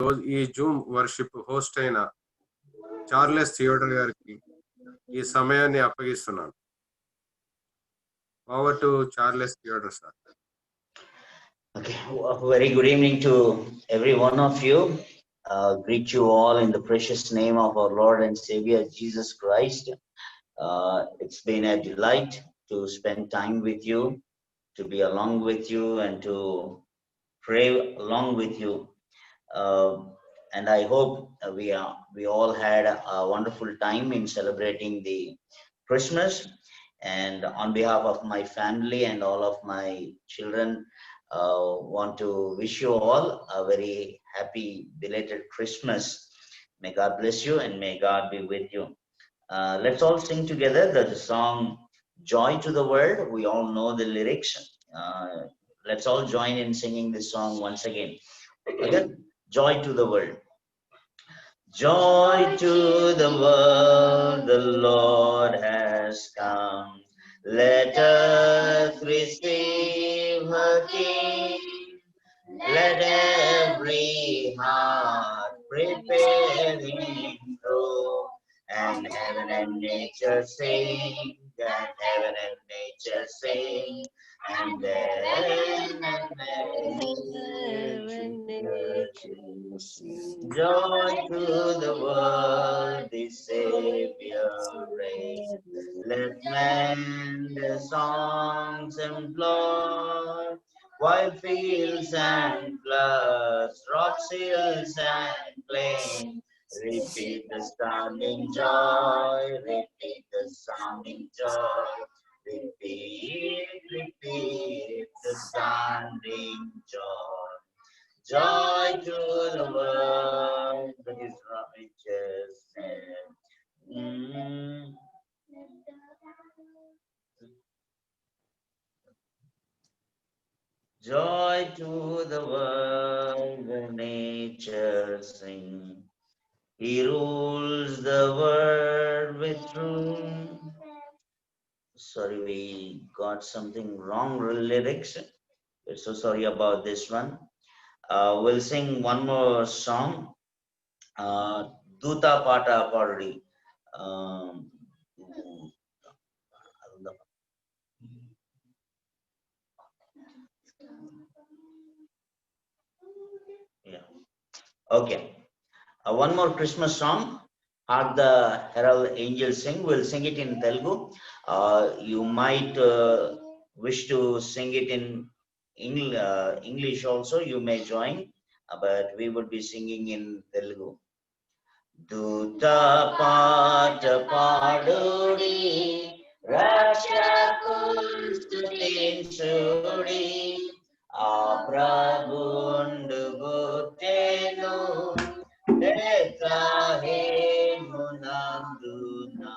ఈ Zoom worship host అయిన Charles Theodore గారికి ఈ సమయాన్ని అప్పగిస్తున్నాను. Over to Charles Theodore, sir. Okay, very good evening to every one of you. Greet you all in the precious name of our Lord and Savior Jesus Christ. It's been a delight to spend time with you, to be along with you, and to pray along with you. And I hope we all had a wonderful time in celebrating the Christmas. And on behalf of my family and all of my children, want to wish you all a very happy belated Christmas. May God bless you and may God be with you. Let's all sing together the song Joy to the World. We all know the lyrics. Let's all join in singing this song once again. Again, Joy to the World. Joy to the world, the Lord has come. Let us receive her King. Let every heart prepare him through. And heaven and nature sing, and heaven and nature sing, and then joy to the world, the Savior reigns. Let men their songs employ, while fields and floods, rocks, hills and plains, repeat the sounding joy, repeat the sounding joy, repeat the sounding joy. Joy to the world, His righteousness. Joy to the world, the nature sing. He rules the world with truth. Sorry, we got something wrong lyrics. We're so sorry about this one. We'll sing one more song. Duta Pata Pardi. Yeah. Okay. One more Christmas song. Hark the Herald Angels Sing. We'll sing it in Telugu. You might wish to sing it in English also. You may join, but we would be singing in Telugu. Duta Pata Padudi, Rakshakul Stutinchudi, Prabhundu Guttenu, Bethlehemu-nanduna,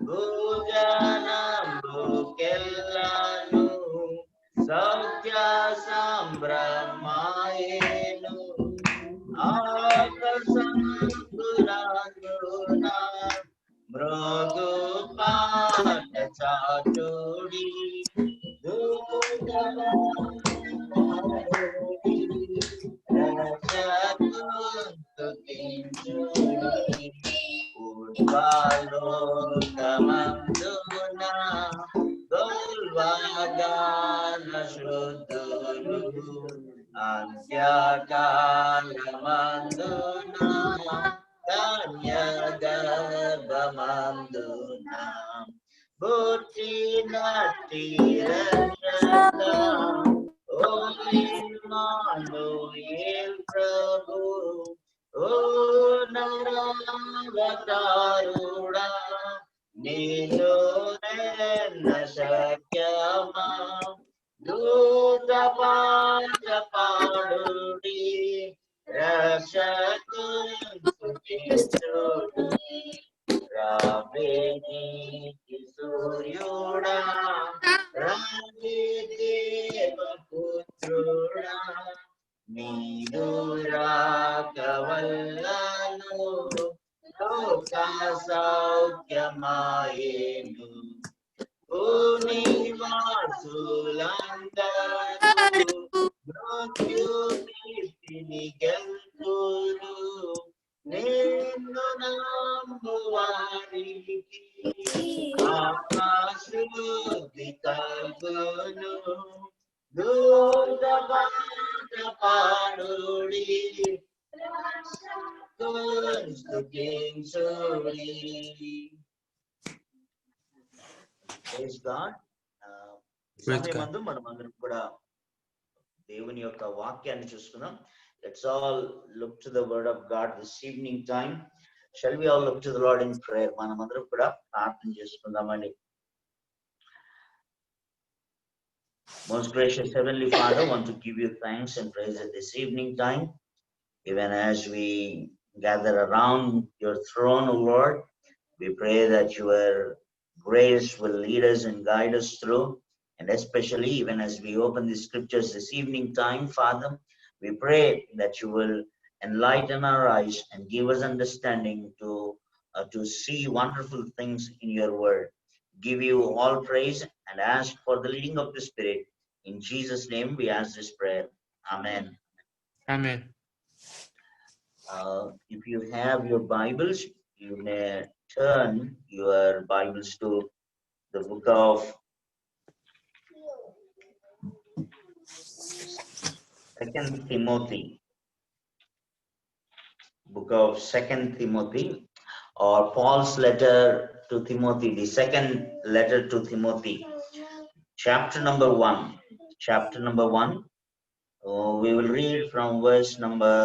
Bhujanambu Kellanu, Sautya Sambramayenu, Akasambulanduna, Mrugu Pata Chatudi, Udvalokkamanduna, Golvagana Shuddhulu, Antyakalamanduna, Kanyagarbhamanduna, Bhutinati Rakshata, O Emmanuel Prabhu, O Naravataruda, Ninu Renna Shakyama, Duta Pata Padudi, Rakshakun Sutinchudi, Raveni Suryuda, Radideva Putruda, Nidura Kavallanu, Loka Saukhyamayenu, Univarsulandanu, Mrityu Nitini Geltu heavens looking so deep. Praise God. సమయమందు మనమందరం కూడా దేవుని యొక్క వాక్యాన్ని చూసుకుందాం. Let's all look to the word of God this evening time. Shall we all look to the Lord in prayer? మనమందరం కూడా ప్రార్థన చేసుకుందామండి. Most gracious Heavenly Father, I want to give you thanks and praise at this evening time. Even as we gather around your throne, O Lord, we pray that your grace will lead us and guide us through. And especially even as we open the scriptures this evening time, Father, we pray that you will enlighten our eyes and give us understanding to see wonderful things in your word. Give you all praise and ask for the leading of the Spirit. In Jesus' name we ask this prayer. Amen. Amen. If you have your Bibles, you may turn your Bibles to the book of Second Timothy. Book of Second Timothy, or Paul's letter to Timothy, the second letter to Timothy, chapter number 1. Chapter number 1. We will read from verse number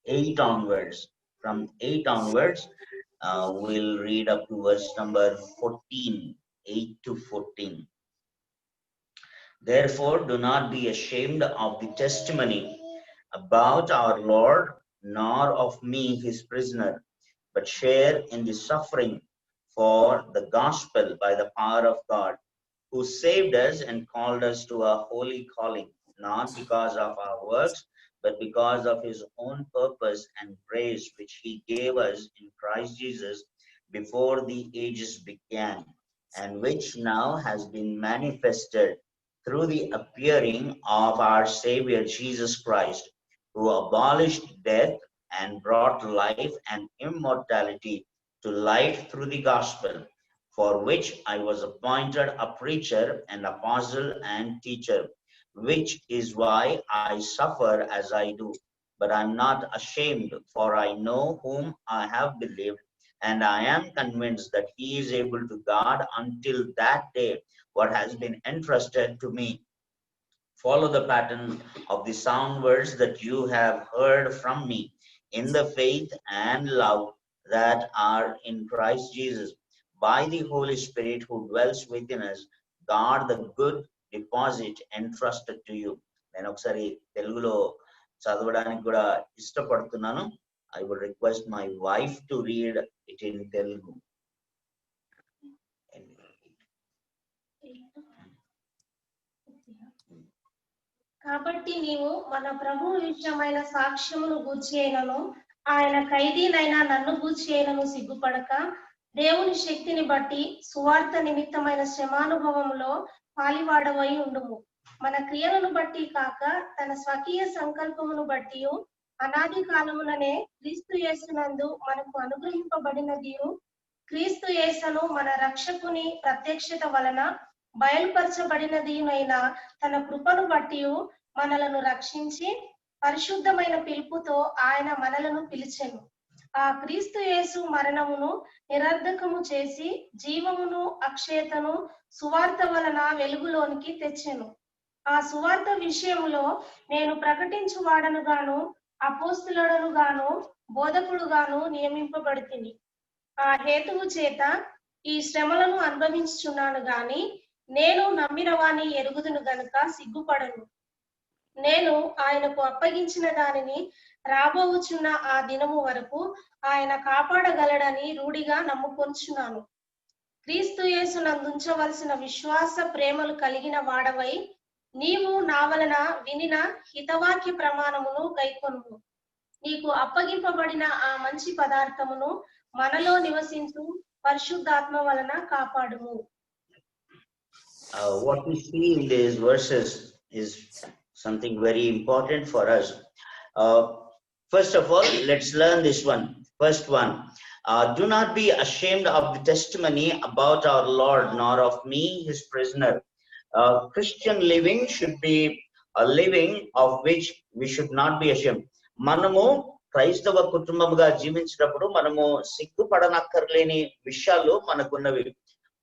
8 onwards. From 8 onwards, we'll read up to verse number 14, 8 to 14. Therefore, do not be ashamed of the testimony about our Lord, nor of me, his prisoner, but share in the suffering for the gospel by the power of God, who saved us and called us to a holy calling, not because of our works, but because of his own purpose and grace, which he gave us in Christ Jesus before the ages began, and which now has been manifested through the appearing of our Savior Jesus Christ, who abolished death and brought life and immortality to light through the gospel, for which I was appointed a preacher and apostle and teacher, which is why I suffer as I do. But I am not ashamed, for I know whom I have believed, and I am convinced that he is able to guard until that day what has been entrusted to me. Follow the pattern of the sound words that you have heard from me in the faith and love that are in Christ Jesus. By the Holy Spirit who dwells within us, guard the good deposit entrusted to you. నేను ఒకసారి తెలుగులో చదవడానికి కూడా ఇష్టపడుతున్నాను. I would request my wife to read it in Telugu. కాబట్టి నీవు మన ప్రభువు విషయమైన సాక్ష్యమును గూర్చియైనను ఆయన ఖైదీనైనా నన్ను గూర్చియైనను సిగ్గుపడక దేవుని శక్తిని బట్టి సువార్త నిమిత్తమైన శ్రమానుభవములో పాలివాడవై ఉండుము. మన క్రియలను బట్టి కాక తన స్వకీయ సంకల్పమును బట్టి అనాది కాలముననే క్రీస్తు యేసునందు మనకు అనుగ్రహింపబడినదియు క్రీస్తు యేసును మన రక్షకుని ప్రత్యక్షత వలన బయలుపరచబడినదియునైన తన కృపను బట్టి మనలను రక్షించి పరిశుద్ధమైన పిలుపుతో ఆయన మనలను పిలిచెను. ఆ క్రీస్తు యేసు మరణమును నిరర్ధకము చేసి జీవమును అక్షయతను సువార్త వలన వెలుగులోనికి తెచ్చెను. ఆ సువార్త విషయములో నేను ప్రకటించువాడను గాను అపోస్తులుడను గాను బోధకుడు గాను నియమింపబడితిని. ఆ హేతువు చేత ఈ శ్రమలను అనుభవించుచున్నాను గాని నేను నమ్మిన వాని ఎరుగుదును గనుక సిగ్గుపడను. నేను ఆయనకు అప్పగించిన దానిని రాబోవుచున్న ఆ దినము వరకు ఆయన కాపాడగలడని రూఢిగా నమ్ముకొంచున్నాను. క్రీస్తు యేసునందుంచవలసిన విశ్వాస ప్రేమలు కలిగిన వాడవై నీవు నా వలన వినిన హితవాక్య ప్రమాణమును గైకొనుము. నీకు అప్పగింపబడిన ఆ మంచి పదార్థమును మనలో నివసించు పరిశుద్ధాత్మ వలన కాపాడుము. What we see in these verses is something very important for us. First of all, let's learn this one. First one, do not be ashamed of the testimony about our Lord, nor of me, his prisoner. Christian living should be a living of which we should not be ashamed. మనము క్రైస్తవ కుటుంబముగా జీవించినప్పుడు మనము సిగ్గుపడనక్కర్లేని విషయాలు మనకున్నవి.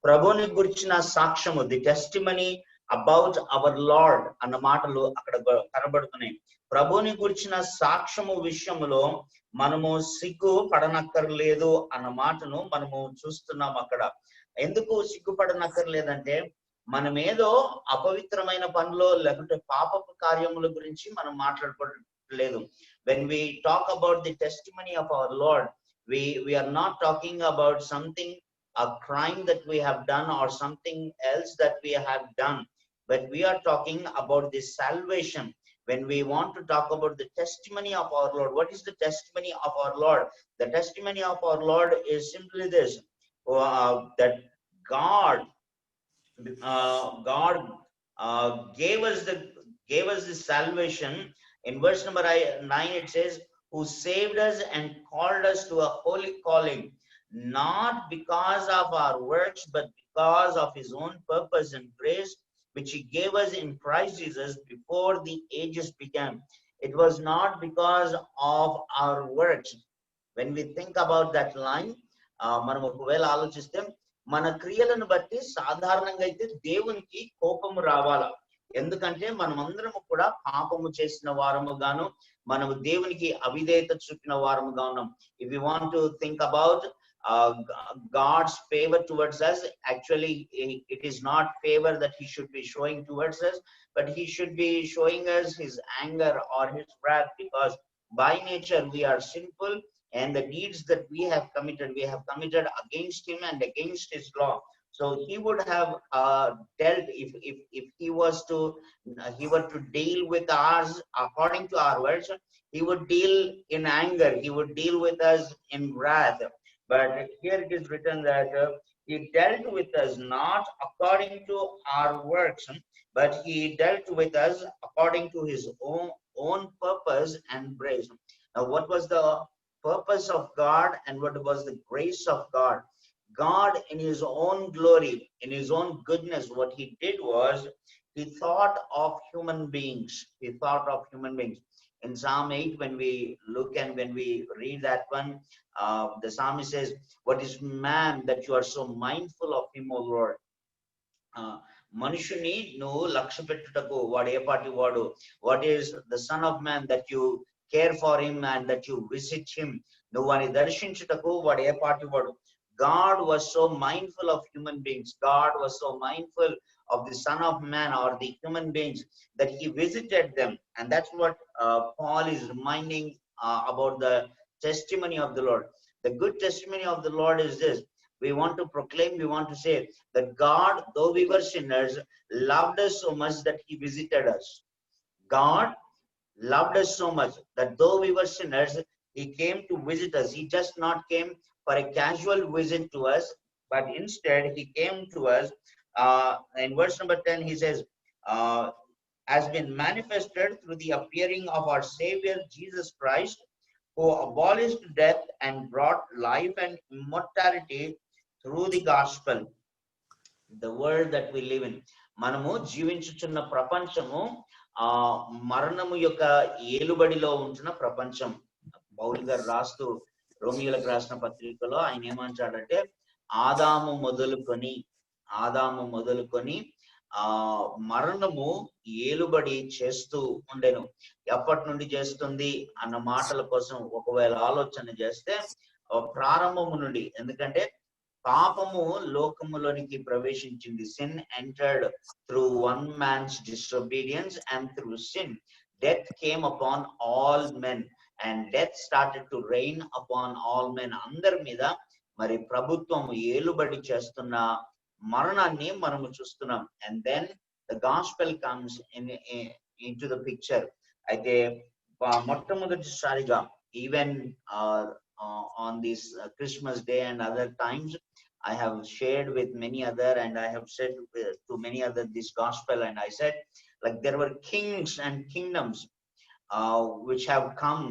ప్రభుని గురించిన సాక్ష్యము, the testimony about our Lord అన్న మాటలు అక్కడ కనబడుతున్నాయి. ప్రభుని గురించిన సాక్ష్యము విషయములో మనము సిగ్గు పడనక్కర్లేదు అన్న మాటను మనము చూస్తున్నాం అక్కడ. ఎందుకు సిగ్గుపడనక్కర్లేదంటే, మనమేదో అపవిత్రమైన పనిలో లేకుంటే పాపపు కార్యముల గురించి మనం మాట్లాడుకోవట్లేదు. When we talk about the testimony of our Lord, we are not talking about something, a crime that we have done or something else that we have done, but we are talking about the salvation. When we want to talk about the testimony of our Lord, what is the testimony of our Lord? The testimony of our Lord is simply this, that God gave us the salvation. In verse number 9 it says, who saved us and called us to a holy calling, not because of our works, but because of his own purpose and grace, which he gave us in Christ Jesus before the ages began. It was not because of our works. When we think about that line, మనం ఒకవేళ ఆలోచిస్తే, మన క్రియలను బట్టి సాధారణంగా అయితే దేవునికి కోపము రావాలా. ఎందుకంటే మనమందరము కూడా పాపము చేసిన వారము గాను, మనము దేవునికి అవిధేయత చూపిన వారముగా ఉన్నాం. If you want to think about God's favor towards us, actually it is not favor that he should be showing towards us, but he should be showing us his anger or his wrath, because by nature we are sinful, and the deeds that we have committed against him and against his law. So he would have dealt, if he were to deal with us according to our words, he would deal in anger, he would deal with us in wrath. But here it is written that he dealt with us not according to our works, but he dealt with us according to his own purpose and grace. Now, what was the purpose of God and what was the grace of God? God, in his own glory, in his own goodness, what he did was, he thought of human beings. He thought of human beings. In Psalm 8, when we look and when we read that one, the psalmist says, what is man that you are so mindful of him, O Lord? మనుషుని నువ్వు లక్ష్య పెట్టుటకు వాడు ఏ పాటి వాడు. What is the son of man that you care for him and that you visit him? నువ్వు వాని దర్శించుటకు వాడు ఏ పాటి వాడు. God was so mindful of human beings. God was so mindful of the son of man or the human beings that he visited them. And that's what Paul is reminding about the testimony of the Lord. The good testimony of the Lord is this. We want to proclaim, we want to say that God, though we were sinners, loved us so much that he visited us. God loved us so much that though we were sinners, he came to visit us. He just not came for a casual visit to us, but instead he came to us. In verse number 10 he says, has been manifested through the appearing of our Savior Jesus Christ, who abolished death and brought life and immortality through the gospel. The world that we live in, మనము జీవించుచున్న ప్రపంచము మరణము యొక్క ఏలుబడిలో ఉంటున్న ప్రపంచం. పౌలు గారు రాస్తూ రోమియోలకు రాసిన పత్రికలో ఆయన ఏమంటాడంటే, ఆదాము మొదలుకొని మరణము ఏలుబడి చేస్తూ ఉండెను. ఎప్పటి నుండి చేస్తుంది అన్న మాటల కోసం ఒకవేళ ఆలోచన చేస్తే, ప్రారంభము నుండి. ఎందుకంటే పాపము లోకములోనికి ప్రవేశించింది. Sin entered through one man's disobedience, and through sin death came upon all men, and death started to reign upon all men. అందరి మీద మరి ప్రభుత్వం ఏలుబడి చేస్తున్న మరణాన్ని మనము చూస్తున్నాం. And then the gospel comes into the picture. అయితే మొట్టమొదటిసారిగా even on this Christmas day and other times, I have shared with many other, and I have said to many other this gospel, and I said, like, there were kings and kingdoms which have come,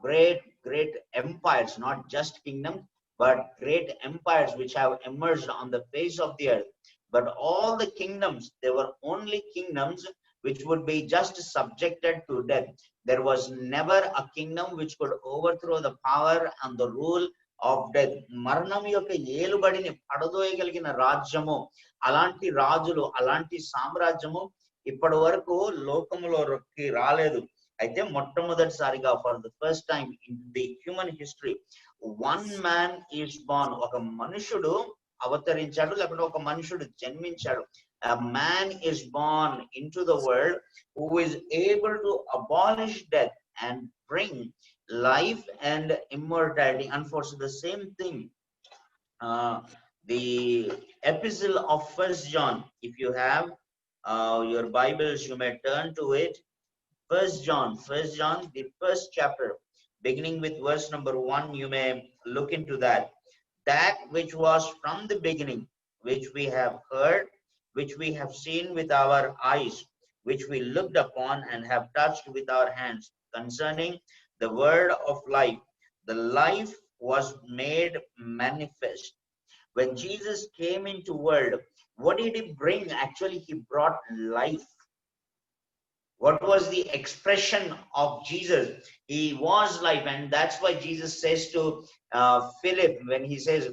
great empires, not just kingdoms, but great empires which have emerged on the face of the earth. But all the kingdoms, they were only kingdoms which would be just subjected to death. There was never a kingdom which could overthrow the power and the rule of death. మరణం యొక్క ఏలుబడిని పడదోయగలిగిన రాజ్యము, అలాంటి రాజులు, అలాంటి సామ్రాజ్యము ఇప్పటి వరకు లోకములోకి రాలేదు. అయితే మొట్టమొదటిసారిగా for the first time in the human history one man is born, ఒక మనుషుడు అవతరించాడు, లేకపోతే ఒక మనుషుడు జన్మించాడు. A man is born into the world who is able to abolish death and bring life and immortality. Unfortunately, the same thing. The epistle of First John, if you have your Bibles, you may turn to it. First John, the first chapter, beginning with verse number 1, you may look into that. That which was from the beginning, which we have heard, which we have seen with our eyes, which we looked upon and have touched with our hands, concerning the word of life. The life was made manifest. When Jesus came into world, what did he bring? Actually, he brought life. What was the expression of Jesus? He was life, and that's why Jesus says to Philip, when he says,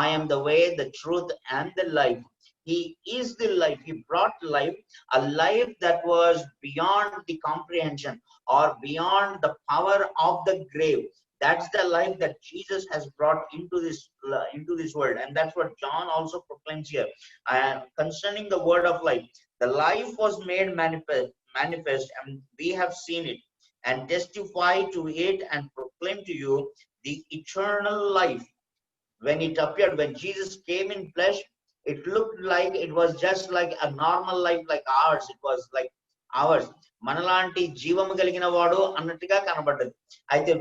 I am the way, the truth, and the life. He is the life. He brought life, a life that was beyond the comprehension or beyond the power of the grave. That's the life that Jesus has brought into this world, and that's what John also proclaims here. Concerning the word of life, the life was made manifest, and we have seen it and testify to it and proclaim to you the eternal life. When it appeared, when Jesus came in flesh, it looked like it was just like a normal life like ours. It was like ours. మనలాంటి జీవము కలిగిన వాడు అన్నట్టుగా కనబడ్డది. అయితే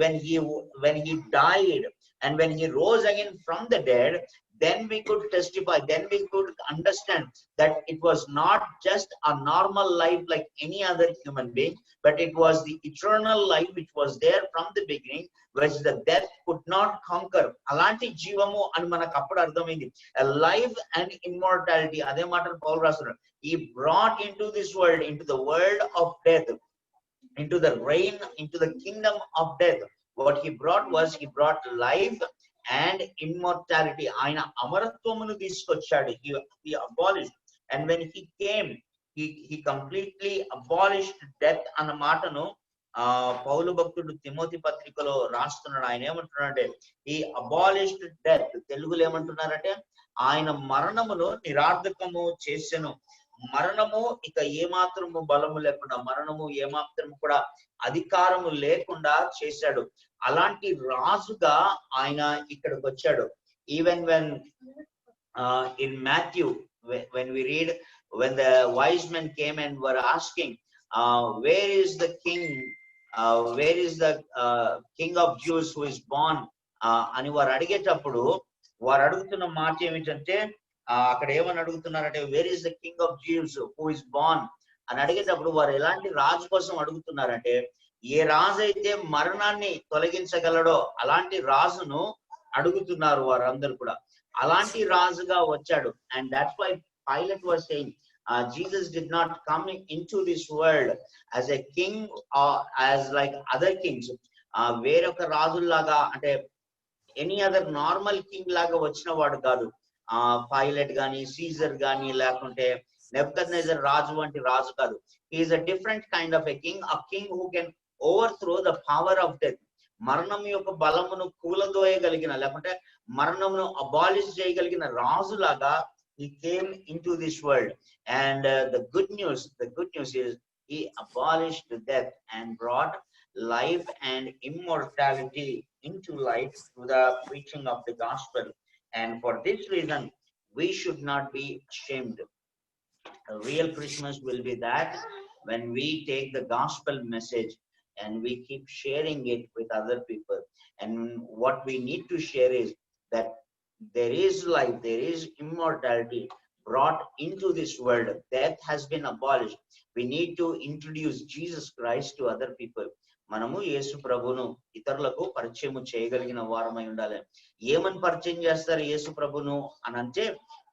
when he died and when he rose again from the dead, then we could testify, then we could understand that it was not just a normal life like any other human being, but it was the eternal life which was there from the beginning, which the death could not conquer. Alanti జీవము అని మనకు అప్పుడు అర్థమైంది. A life and immortality. అదే మాటను పౌలు రాస్తున్నాడు. He brought into this world, into the world of death, into the reign, into the kingdom of death. What he brought life and immortality. ఆయన అమరత్వమును తీసుకొచ్చాడు. He abolished, and when he came, he completely abolished death అన్న మాటను పౌలు భక్తుడు Timothy పత్రికలో రాస్తున్నాడు. ఆయన ఏమంటున్నాడంటే he abolished death. తెలుగులో ఏమంటున్నారంటే ఆయన మరణమును నిరార్థకము చేసెను. మరణము ఇక ఏమాత్రము బలము లేకుండా, మరణము ఏమాత్రము కూడా అధికారము లేకుండా చేశాడు. అలాంటి రాజుగా ఆయన ఇక్కడికి వచ్చాడు. Even when in Matthew, when we read, when the wise men came and were asking, where is the king, where is the king of Jews who is born అని వారు అడిగేటప్పుడు వారు అడుగుతున్న మాట ఏమిటంటే, అక్కడ ఏమని అడుగుతున్నారంటే where is the king of Jews who is born అని అడిగేటప్పుడు వారు ఎలాంటి రాజు కోసం అడుగుతున్నారంటే, ఏ రాజు అయితే మరణాన్ని తొలగించగలడో అలాంటి రాజును అడుగుతున్నారు వారందరూ కూడా. అలాంటి రాజుగా వచ్చాడు. And that's why Pilate was saying, Jesus did not come into this world as a king or as like other kings. వేరొక రాజుల్లాగా అంటే ఎనీ అదర్ నార్మల్ కింగ్ లాగా వచ్చిన వాడు కాదు. పైలట్ గాని, సీజర్ గాని, లేకుంటే నెబుకద్నెజర్ రాజు వంటి రాజు కాదు. He is a different kind of a king who can overthrow the power of death. మరణం యొక్క బలమును కూలదోయగలిగిన, లేకుంటే మరణమును అబాలిష్ చేయగలిగిన రాజులాగా he came into this world. And the good news is he abolished death and brought life and immortality into life through the preaching of the gospel. And for this reason, we should not be ashamed. A real Christmas will be that when we take the gospel message and we keep sharing it with other people. And what we need to share is that there is life, there is immortality brought into this world. Death has been abolished. We need to introduce Jesus Christ to other people. మనము యేసు ప్రభును ఇతరులకు పరిచయం చేయగలిగిన వారమై ఉండాలి. ఏమని పరిచయం చేస్తారు యేసు ప్రభును అని అంటే,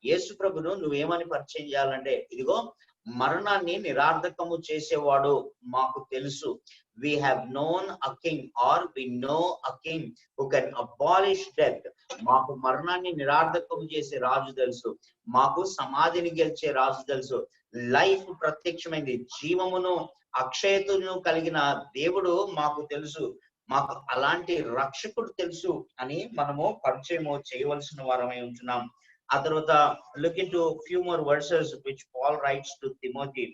యేసు ప్రభును నువ్వేమని పరిచయం చేయాలంటే, ఇదిగో మరణాన్ని నిరార్థకము చేసేవాడు మాకు తెలుసు, we have known a king, or we know a king who can abolish death. మాకు మరణాన్ని నిరార్థకం చేసే రాజు తెలుసు, మాకు సమాధిని గెలిచే రాజు తెలుసు. లైఫ్ ప్రత్యక్షమైంది, జీవమును అక్షయతను కలిగిన దేవుడు మాకు తెలుసు, మాకు అలాంటి రక్షకుడు తెలుసు అని మనము పరిచయం చేయవలసిన వారమై ఉంటున్నాం. ఆ తర్వాత look into few more verses which Paul writes to Timothy.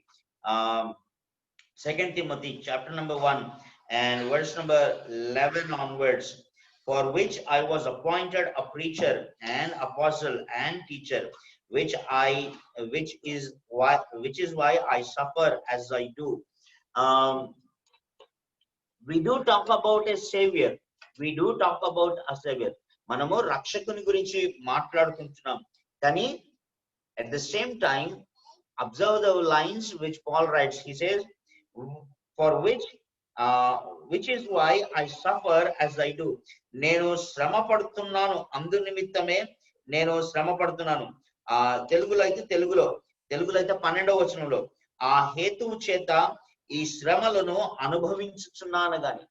2 Timothy chapter number 1 and verse number 11 onwards. For which I was appointed a preacher and apostle and teacher, which is why I suffer as I do. We do talk about a savior. We do talk about a savior. మనము రక్షకుని గురించి మాట్లాడుకుంటున్నాం, కానీ at the same time observe the lines which Paul writes. He says, for which is why I suffer as I do. నేను శ్రమ పడుతున్నాను, అందు నిమిత్తమే నేను శ్రమ పడుతున్నాను. తెలుగులో అయితే 12వ వచనంలో, ఆ హేతువు చేత ఈ శ్రమలను అనుభవించుచున్నాను గాని,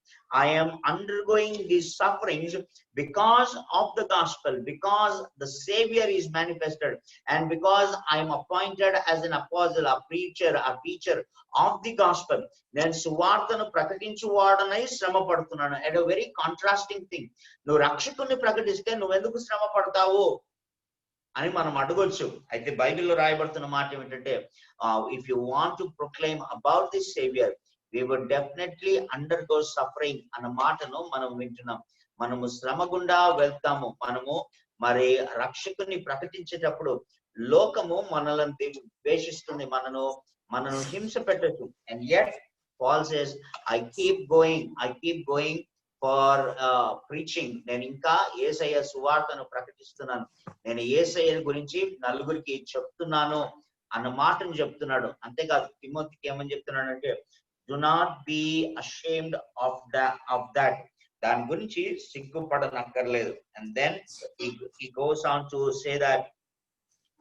I am undergoing these sufferings because of the gospel, because the savior is manifested, and because I am appointed as an apostle, a preacher, a teacher of the gospel. నేను సువార్తను ప్రకటించువాడనై శ్రమ పడుతున్నాను. And a very contrasting thing. నువ్వు రక్షకుని ప్రకటిస్తే నువ్వెందుకు శ్రమ పడతావు అని మనం అడగొచ్చు. అయితే బైబిల్లో రాయబడుతున్న మాట ఏమిటంటే, if you want to proclaim about this savior, we would definitely undergo suffering అన్న మాటను మనం వింటున్నాం. మనము శ్రమ గుండా వెళ్తాము. మనము మరి రక్షకుని ప్రకటించేటప్పుడు లోకము మనల్ని ద్వేషిస్తుంది, మనను హింస పెట్టచ్చు. And yet Paul says, I keep going for preaching. నేను ఇంకా యేసయ్య సువార్తను ప్రకటిస్తున్నాను, నేను యేసయ్య గురించి నలుగురికి చెప్తున్నాను అన్న మాటను చెప్తున్నాడు. అంతేకాదు తిమోతికి ఏమని చెప్తున్నాడంటే, do not be ashamed of that. దాని గురించి సిగ్గుపడనక్కర్లేదు. And then he goes on to say that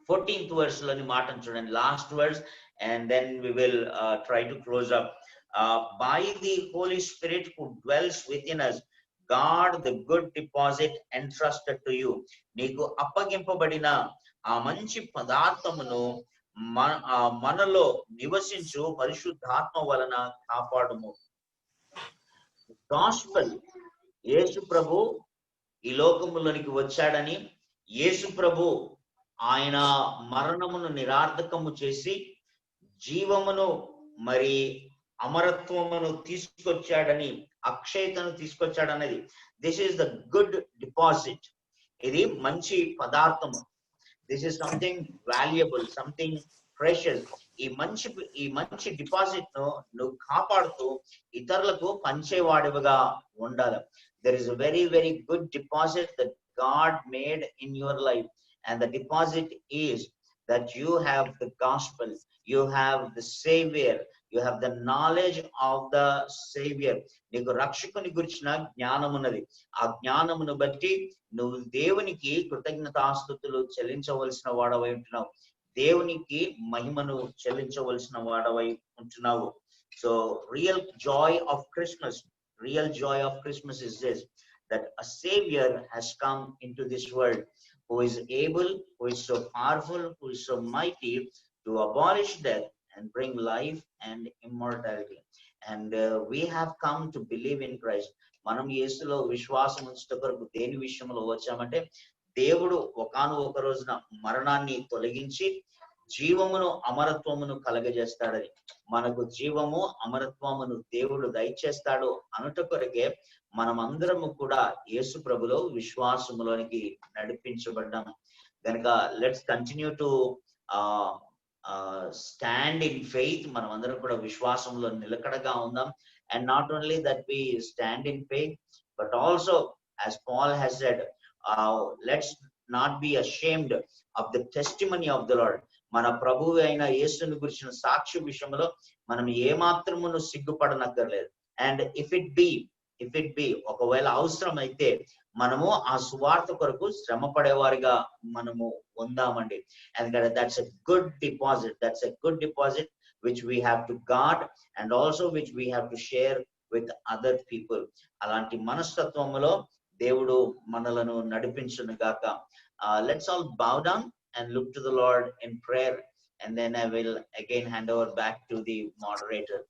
14th verse లోని మాటను చూడండి, last verse, and then we will try to close up. By the Holy Spirit who dwells within us, God the good deposit entrusted to you. నీకు అప్పగింపబడిన ఆ మంచి పదార్థమును మనలో నివసించు పరిశుద్ధాత్మ వలన కాపాడుము. గాస్పెల్, యేసు ప్రభు ఈ లోకములోనికి వచ్చాడని, యేసు ప్రభు ఆయన మరణమును నిరార్థకము చేసి జీవమును మరి అమరత్వమును తీసుకొచ్చాడని, అక్షయతను తీసుకొచ్చాడనేది, this is the good deposit. ఇది మంచి పదార్థము. This is something valuable, something precious. ఈ మంచి డిపాజిట్ ను నువ్వు కాపాడుతూ ఇతరులకు పంచేవాడివిగా ఉండాలి. There is a very, very good deposit that God made in your life, and the deposit is that you have the gospel, you have the savior, you have the knowledge of the savior. నీకు రక్షకుని గురించిన జ్ఞానం ఉన్నది. ఆ జ్ఞానమును బట్టి నువ్వు దేవునికి కృతజ్ఞతాస్తుతులు చెల్లించవలసిన వాడవై ఉంటున్నావు, దేవునికి మహిమను చెల్లించవలసిన వాడవై ఉంటున్నావు. So real joy of Christmas is this, that a savior has come into this world, who is able, who is so powerful, who is so mighty to abolish death and bring life and immortality. And we have come to believe in Christ. మనం యేసులో విశ్వాసం ఉంచుట కొరకు దేని విషయంలో వచ్చామంటే, దేవుడు ఒకానొక రోజున మరణాన్ని తొలగించి జీవమును అమరత్వమును కలగజేస్తాడని, మనకు జీవము అమరత్వమును దేవుడు దయచేస్తాడు అనుట కొరకే మనమందరము కూడా యేసు ప్రభులో విశ్వాసములోనికి నడిపించబడ్డాము. కనుక let's continue to stand in faith. మనం అందరం కూడా విశ్వాసంలో నిలకడగా ఉందాం. And not only that we stand in faith, but also, as Paul has said, let's not be ashamed of the testimony of the Lord. మన ప్రభువు అయిన యేసుని గురించిన సాక్ష్య విషయంలో మనం ఏమాత్రమును సిగ్గుపడనక్కర్లేదు. అండ్ ఇఫ్ ఇట్ బి ఒకవేళ అవసరం అయితే మనము ఆ సువార్త కొరకు శ్రమ పడేవారిగా మనము ఉందామండి. ఎందుకంటే that's a good deposit which we have to guard, and also which we have to share with other people. అలాంటి మనస్తత్వములో దేవుడు మనలను నడిపించును గాక. Let's all bow down and look to the Lord in prayer, and then I will again hand over back to the moderator.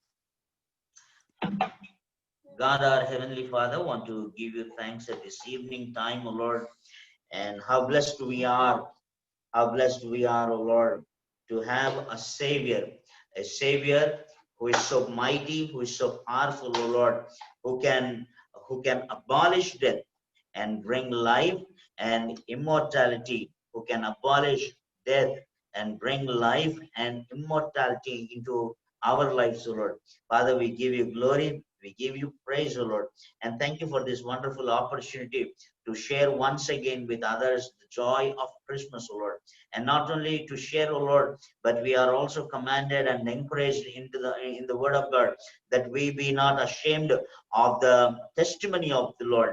God, our Heavenly Father, want to give you thanks at this evening time, O Lord, and how blessed we are, O Lord, to have a Savior who is so mighty, who is so powerful, O Lord, who can abolish death and bring life and immortality, who can abolish death and bring life and immortality into our lives, O Lord. Father, we give you glory, we give you praise, O Lord, and thank you for this wonderful opportunity to share once again with others the joy of Christmas, O Lord. And not only to share, O Lord, but we are also commanded and encouraged in the word of God that we be not ashamed of the testimony of the Lord.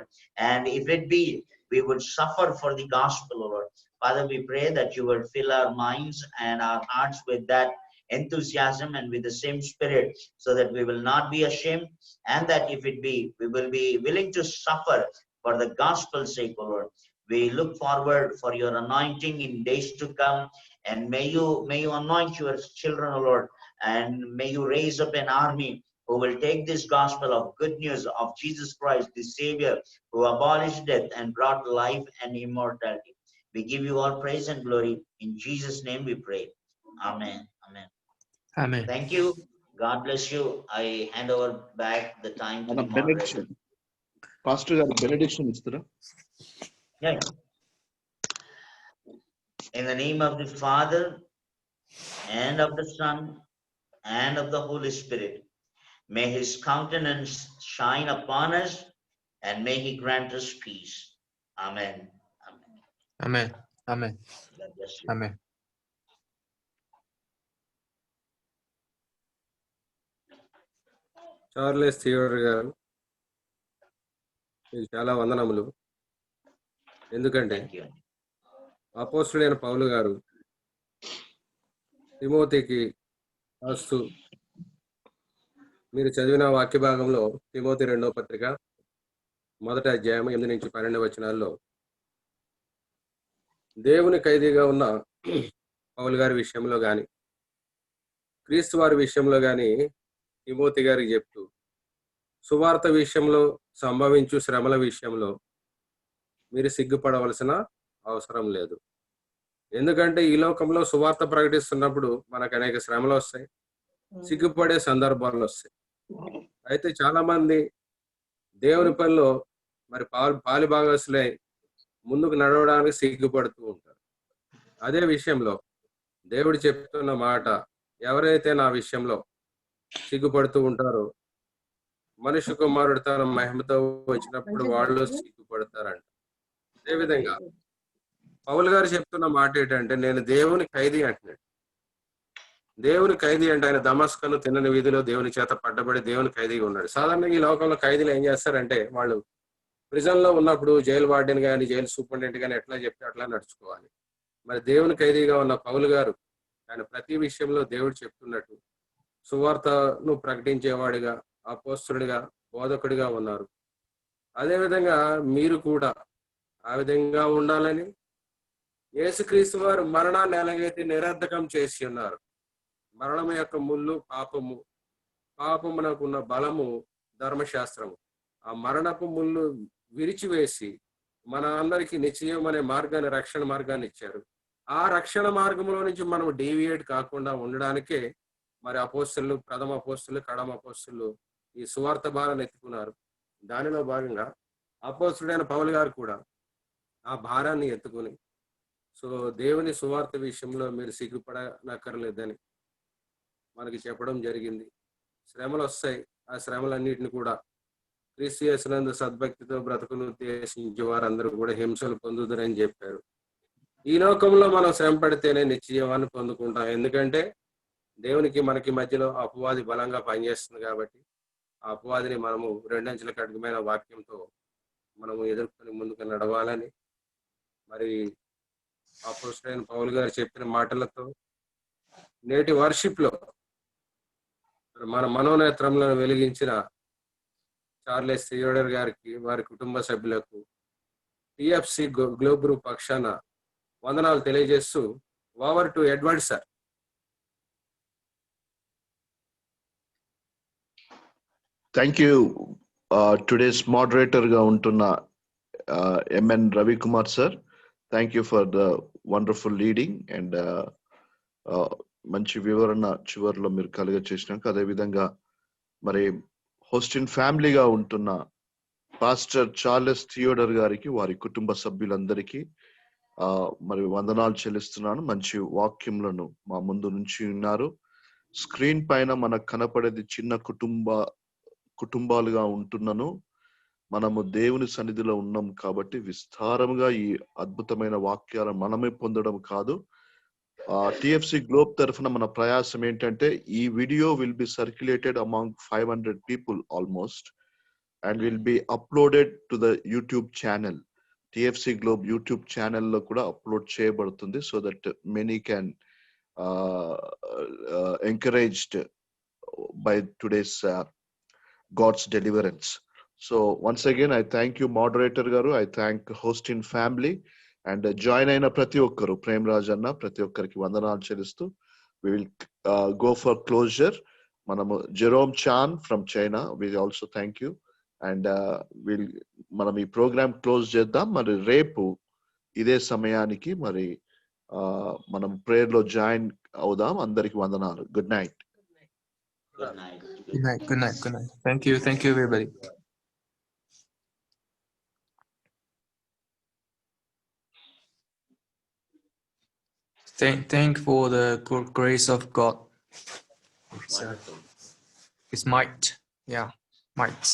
And if it be, we would suffer for the gospel, O Lord. Father, we pray that you will fill our minds and our hearts with that enthusiasm and with the same spirit, so that we will not be ashamed, and that if it be, we will be willing to suffer for the gospel's sake, O Lord. We look forward for your anointing in days to come, and may you anoint your children, O Lord, and may you raise up an army who will take this gospel of good news of Jesus Christ, the Savior, who abolished death and brought life and immortality. We give you all praise and glory. In Jesus' name we pray. Amen. Amen. Amen. Thank you. God bless you. I hand over back the time to the moderator. benediction. Pastor గారు benediction ఇస్తారా? Yeah. In the name of the Father and of the Son and of the Holy Spirit, may his countenance shine upon us, and may he grant us peace. Amen. Amen. Amen. Amen. God bless you. Amen. Charles Theodore గారు, మీకు చాలా వందనములు. ఎందుకంటే Thank you. అపోస్తుడైన పౌలు గారు తిమోతికి రాస్తూ, మీరు చదివిన వాక్య భాగంలో తిమోతి 2వ పత్రిక 1వ అధ్యాయం 8 నుంచి 12 వచనాల్లో దేవుని ఖైదీగా ఉన్న పౌలు గారి విషయంలో కానీ, క్రీస్తు వారి విషయంలో కానీ తిమోతి గారికి చెప్తూ, సువార్త విషయంలో సంభవించు శ్రమల విషయంలో మీరు సిగ్గుపడవలసిన అవసరం లేదు. ఎందుకంటే ఈ లోకంలో సువార్త ప్రకటిస్తున్నప్పుడు మనకు అనేక శ్రమలు వస్తాయి, సిగ్గుపడే సందర్భాలు వస్తాయి. అయితే చాలా మంది దేవుని పనిలో మరి పాలి భాగస్తులై ముందుకు నడవడానికి సిగ్గుపడుతూ ఉంటారు. అదే విషయంలో దేవుడు చెప్తున్న మాట, ఎవరైతే నా విషయంలో సిగ్గుపడుతూ ఉంటారో మనుష్య కుమారుడు తన మహిమతో వచ్చినప్పుడు వాళ్ళు సిగ్గుపడతారంట. అదేవిధంగా పౌలు గారు చెప్తున్న మాట ఏంటంటే, నేను దేవుని ఖైదీ అంటున్నాడు. దేవుని ఖైదీ అంటే ఆయన దమస్కను తిన్నని వీధిలో దేవుని చేత పడ్డబడి దేవుని ఖైదీగా ఉన్నాడు. సాధారణంగా ఈ లోకంలో ఖైదీలు ఏం చేస్తారంటే, వాళ్ళు ప్రిజన్ లో ఉన్నప్పుడు జైలు వార్డెన్ కానీ జైలు సూపరింటెండెంట్ కానీ ఎట్లా చెప్తే అట్లా నడుచుకోవాలి. మరి దేవుని ఖైదీగా ఉన్న పౌలు గారు ఆయన ప్రతి విషయంలో దేవుడు చెప్తున్నట్టు సువార్తను ప్రకటించేవాడిగా, అపోస్తలుడిగా, బోధకుడిగా ఉన్నారు. అదేవిధంగా మీరు కూడా ఆ విధంగా ఉండాలని యేసుక్రీస్తు వారు మరణాన్ని ఎలాగైతే నిరర్ధకం చేసి ఉన్నారు. మరణం యొక్క ముళ్ళు పాపము, పాపమునకున్న బలము ధర్మశాస్త్రము. ఆ మరణపు ముళ్ళు విరిచివేసి మన అందరికీ నిశ్చయం అనే మార్గాన్ని, రక్షణ మార్గాన్ని ఇచ్చారు. ఆ రక్షణ మార్గంలో నుంచి మనం డీవియేట్ కాకుండా ఉండడానికే మరి అపోస్తలు, ప్రథమ అపోస్తలు, కడమ అపోస్తలు ఈ సువార్త భారాన్ని ఎత్తుకున్నారు. దానిలో భాగంగా అపోస్తలుడైన పౌలు గారు కూడా ఆ భారాన్ని ఎత్తుకుని, సో దేవుని సువార్త విషయంలో మీరు సిగ్గుపడనక్కర్లేదని మనకి చెప్పడం జరిగింది. శ్రమలు వస్తాయి, ఆ శ్రమలన్నిటిని కూడా క్రీస్తు యేసునందు సద్భక్తితో బ్రతుకును ఉద్దేశించే వారందరూ కూడా హింసలు పొందుదురని చెప్పారు. ఈ లోకంలో మనం శ్రమ పడితేనే నిత్యజీవాన్ని పొందుకుంటాం. ఎందుకంటే దేవునికి మనకి మధ్యలో అపవాది బలంగా పనిచేస్తుంది కాబట్టి ఆ అపవాదిని మనము రెండంచెల ఖడ్గమైన వాక్యంతో మనము ఎదుర్కొని ముందుకు నడవాలని మరి అపోస్తలుడైన పౌలు గారు చెప్పిన మాటలతో నేటి వర్షిప్ లో మన మనోనేత్రంలో వెలిగించిన చార్లెస్ థియోడర్ గారికి, వారి కుటుంబ సభ్యులకు, టిఎఫ్సి గ్లోబ్ గ్రూప్ పక్షాన వందనాలు తెలియజేస్తూ over to Edward sir. Thank you. Today's moderator గా ఉంటున్న MN Ravikumar sir, thank you for the wonderful leading and మంచి వివరణ చివరిలో మీరు కలుగ చేసినాక, అదేవిధంగా మరి హోస్టిన్ ఫ్యామిలీగా ఉంటున్న పాస్టర్ చార్లెస్ థియోడర్ గారికి, వారి కుటుంబ సభ్యులందరికీ మరి వందనాలు చెల్లిస్తున్నాను. మంచి వాక్యములను మా ముందు నుంచి ఉన్నారు. స్క్రీన్ పైన మనకు కనపడేది చిన్న కుటుంబాలుగా ఉంటున్నాను. మనము దేవుని సన్నిధిలో ఉన్నాం కాబట్టి విస్తారముగా ఈ అద్భుతమైన వాక్యాలను మనమే పొందడం కాదు. టిఎఫ్సి గ్లోబ్ తరఫున మన ప్రయాసం ఏంటంటే, ఈ video will be circulated among 500 people almost and will be uploaded to the YouTube channel. TFC globe YouTube ఛానల్లో కూడా అప్లోడ్ చేయబడుతుంది, so that many can encouraged by today's God's deliverance. So once again, I thank you, moderator garu. I thank hosting family and join aina prati okkaru, Prem Raj anna prati okkariki vandanalu chelistu. We will go for closure. Manamu Jerome Chan from China, we also thank you, and we'll manam ee program close cheddam. Mari repu ide samayaniki mari manam prayer lo join avudam. Andariki vandanalu. Good night. Good night. Good night. Good night. Good night. Thank you. Thank you, everybody. Thank for the grace of God. Wonderful. His might. Yeah, might.